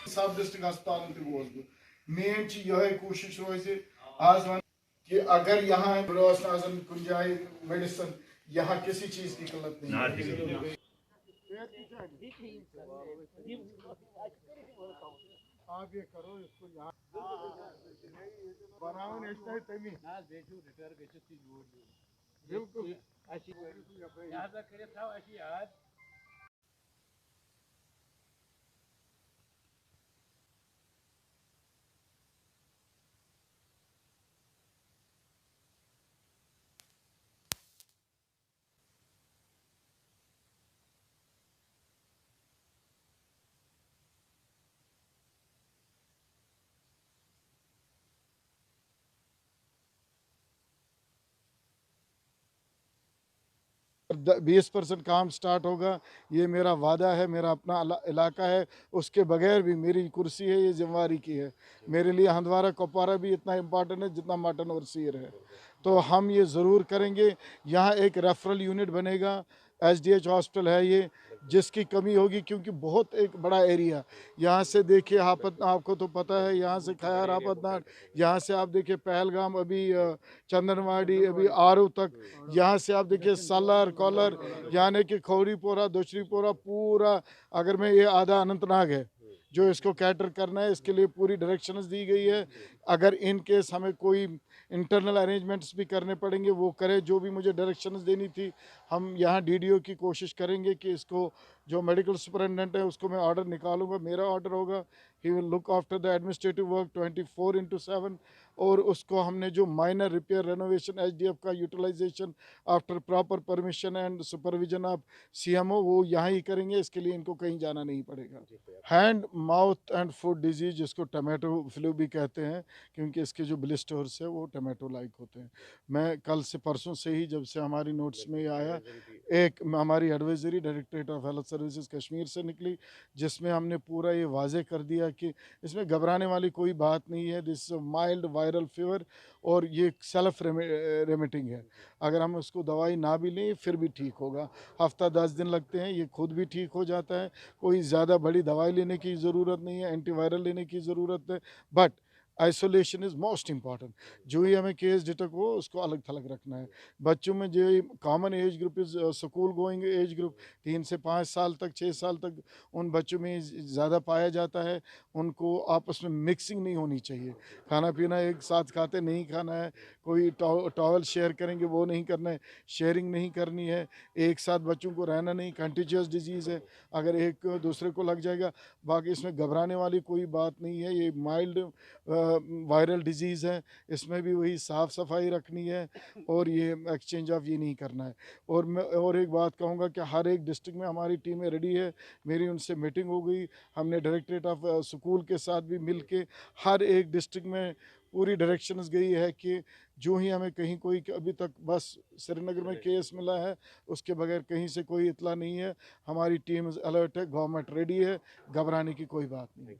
सब डिस्ट्रिक्ट अस्पताल तोस मेन यह कोशिश रोज आज वन कि अगर यहाँ कुछ जाए मेडिसिन यहाँ किसी चीज की किल्लत नहीं आप ये करो इसको यहाँ बनावन तमी बिल्कुल बीस % काम स्टार्ट होगा। ये मेरा वादा है, मेरा अपना इलाका है, उसके बगैर भी मेरी कुर्सी है, ये जिम्मेवारी की है। मेरे लिए हंदवारा कुपवारा भी इतना इम्पोर्टेंट है जितना मटन और सीर है। तो हम ये ज़रूर करेंगे। यहाँ एक रेफरल यूनिट बनेगा, SDH हॉस्पिटल है ये, जिसकी कमी होगी क्योंकि बहुत एक बड़ा एरिया। यहाँ से देखिए आपको तो पता है, यहाँ से खयार आपतनाट, यहाँ से आप देखिए पहलगाम, अभी चंदनवाड़ी, अभी आरू तक, यहाँ से आप देखिए सलर कॉलर, यानी कि खौरीपोरा दोशरीपोरा पूरा, अगर मैं ये आधा अनंतनाग है जो इसको कैटर करना है, इसके लिए पूरी डायरेक्शंस दी गई है। अगर इन केस हमें कोई इंटरनल अरेंजमेंट्स भी करने पड़ेंगे वो करें। जो भी मुझे डायरेक्शंस देनी थी, हम यहाँ DDO की कोशिश करेंगे कि इसको, जो मेडिकल सुपरिटेंडेंट है उसको मैं ऑर्डर निकालूंगा, मेरा ऑर्डर होगा। He will look after the administrative work 24/7। और उसको हमने जो माइनर रिपेयर रेनोवेशन SDF का utilization after proper permission and supervision of CMO, वो यहाँ ही करेंगे। इसके लिए इनको कहीं जाना नहीं पड़ेगा। Hand mouth and food disease, जिसको टमाटो फ्लू भी कहते हैं, क्योंकि इसके जो ब्लिस्टर्स है वो टमाटो लाइक होते हैं। मैं कल से परसों से ही, जब से हमारी नोट्स में आया, एक हमारी advisory directorate of health services Kashmir से निकली, जिसमें हमने पूरा ये वाजे कर दिया कि इसमें घबराने वाली कोई बात नहीं है। दिस माइल्ड वायरल फीवर, और ये सेल्फ रेमिटिंग है। अगर हम उसको दवाई ना भी लें फिर भी ठीक होगा। हफ्ता 10 दिन लगते हैं, ये खुद भी ठीक हो जाता है। कोई ज़्यादा बड़ी दवाई लेने की ज़रूरत नहीं है, एंटीवायरल लेने की ज़रूरत है। But isolation is most important. जो ही हमें केस डिटेक्ट हो उसको अलग थलग रखना है। बच्चों में जो common age group is school going age group, 3 से 5 साल तक, 6 साल तक उन बच्चों में ज़्यादा पाया जाता है। उनको आपस में मिक्सिंग नहीं होनी चाहिए। खाना पीना एक साथ खाते नहीं खाना है। कोई टॉवल शेयर करेंगे वो नहीं करना है। शेयरिंग नहीं करनी है। एक साथ बच्चों को रहना नहीं। कंटीजियस डिजीज़ है, अगर एक दूसरे को लग जाएगा। बाकी इसमें घबराने वाली कोई बात नहीं है। ये माइल्ड वायरल डिजीज़ है। इसमें भी वही साफ़ सफाई रखनी है और ये एक्सचेंज ऑफ ये नहीं करना है। और मैं और एक बात कहूँगा कि हर एक डिस्ट्रिक्ट में हमारी टीमें रेडी है। मेरी उनसे मीटिंग हो गई। हमने डायरेक्टरेट ऑफ स्कूल के साथ भी मिल के हर एक डिस्ट्रिक्ट में पूरी डायरेक्शंस गई है कि जो ही हमें कहीं कोई, अभी तक बस श्रीनगर में केस मिला है, उसके बगैर कहीं से कोई इतला नहीं है। हमारी टीम अलर्ट है, गवर्नमेंट रेडी है, घबराने की कोई बात नहीं।